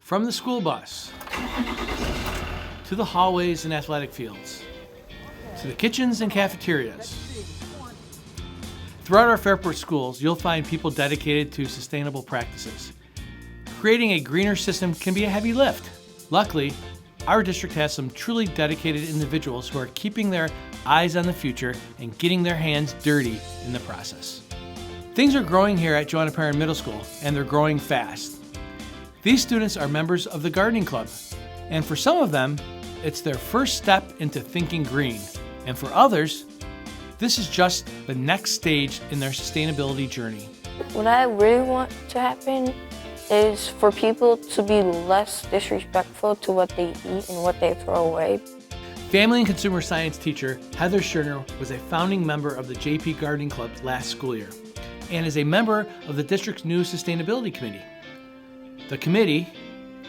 From the school bus, to the hallways and athletic fields, to the kitchens and cafeterias. Throughout our Fairport schools, you'll find people dedicated to sustainable practices. Creating a greener system can be a heavy lift. Luckily, our district has some truly dedicated individuals who are keeping their eyes on the future and getting their hands dirty in the process. Things are growing here at Joanna Perrin Middle School, and they're growing fast. These students are members of the gardening club, and for some of them, it's their first step into thinking green. And for others, this is just the next stage in their sustainability journey. What I really want to happen is for people to be less disrespectful to what they eat and what they throw away. Family and consumer science teacher Heather Scherner was a founding member of the JP Gardening Club last school year and is a member of the district's new sustainability committee. The committee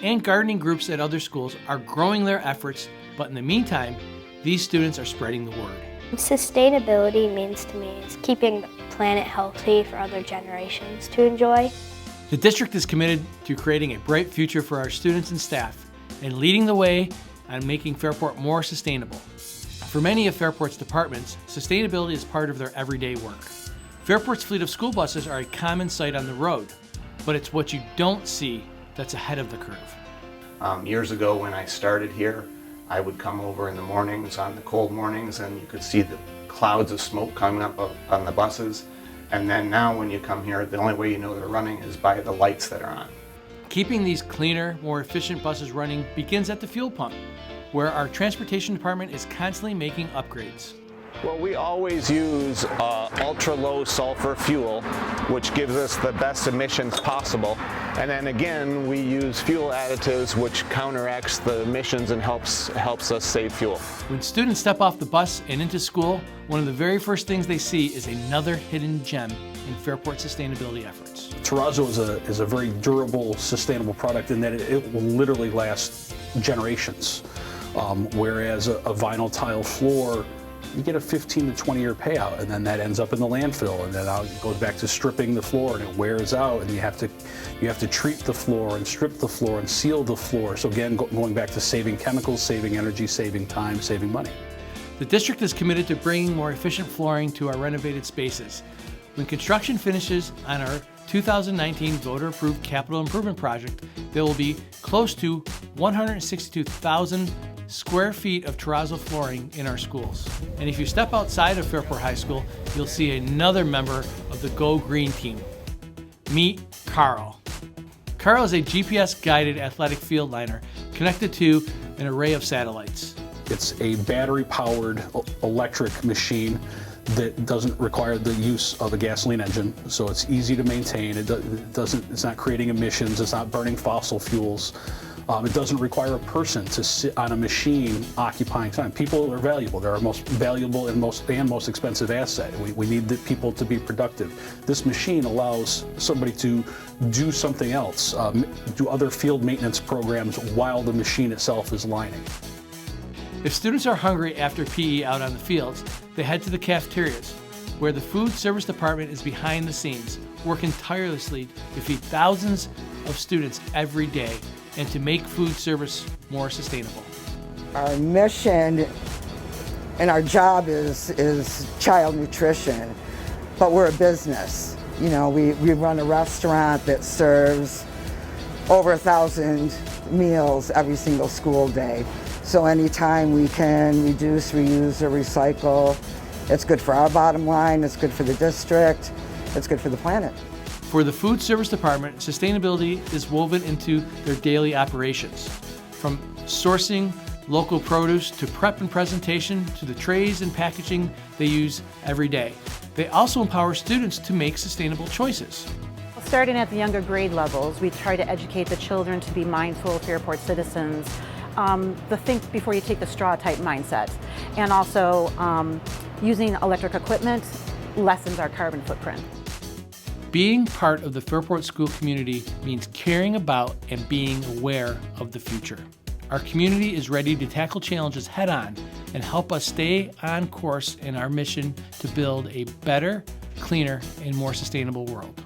and gardening groups at other schools are growing their efforts, but in the meantime, these students are spreading the word. Sustainability means to me is keeping the planet healthy for other generations to enjoy. The district is committed to creating a bright future for our students and staff and leading the way on making Fairport more sustainable. For many of Fairport's departments, sustainability is part of their everyday work. Fairport's fleet of school buses are a common sight on the road, but it's what you don't see that's ahead of the curve. Years ago when I started here, I would come over in the mornings, on the cold mornings, and you could see the clouds of smoke coming up on the buses. And then now when you come here, the only way you know they're running is by the lights that are on. Keeping these cleaner, more efficient buses running begins at the fuel pump, where our transportation department is constantly making upgrades. Well, we always use ultra-low sulfur fuel, which gives us the best emissions possible. And then again, we use fuel additives, which counteracts the emissions and helps us save fuel. When students step off the bus and into school, one of the very first things they see is another hidden gem in Fairport sustainability efforts. Terrazzo is a very durable, sustainable product in that it will literally last generations. Whereas a vinyl tile floor, you get a 15 to 20 year payout, and then that ends up in the landfill, and then it goes back to stripping the floor, and it wears out, and you have to treat the floor and strip the floor and seal the floor. So again, going back to saving chemicals, saving energy, saving time, saving money. The district is committed to bringing more efficient flooring to our renovated spaces. When construction finishes on our 2019 voter-approved capital improvement project, there will be close to 162,000 square feet of terrazzo flooring in our schools. And if you step outside of Fairport High School, you'll see another member of the Go Green team. Meet Carl. Carl is a GPS-guided athletic field liner connected to an array of satellites. It's a battery-powered electric machine that doesn't require the use of a gasoline engine, so it's easy to maintain. It's not creating emissions, it's not burning fossil fuels. It doesn't require a person to sit on a machine occupying time. People are valuable. They're our most valuable and most expensive asset. We need the people to be productive. This machine allows somebody to do something else, do other field maintenance programs while the machine itself is lining. If students are hungry after PE out on the fields, they head to the cafeterias, where the food service department is behind the scenes, working tirelessly to feed thousands of students every day and to make food service more sustainable. Our mission and our job is child nutrition, but we're a business. You know, we run a restaurant that serves over 1,000 meals every single school day. So anytime we can reduce, reuse, or recycle, it's good for our bottom line, it's good for the district, it's good for the planet. For the food service department, sustainability is woven into their daily operations. From sourcing local produce to prep and presentation to the trays and packaging they use every day. They also empower students to make sustainable choices. Starting at the younger grade levels, we try to educate the children to be mindful Fairport citizens, the think before you take the straw type mindset, and also using electric equipment lessens our carbon footprint. Being part of the Fairport school community means caring about and being aware of the future. Our community is ready to tackle challenges head on and help us stay on course in our mission to build a better, cleaner, and more sustainable world.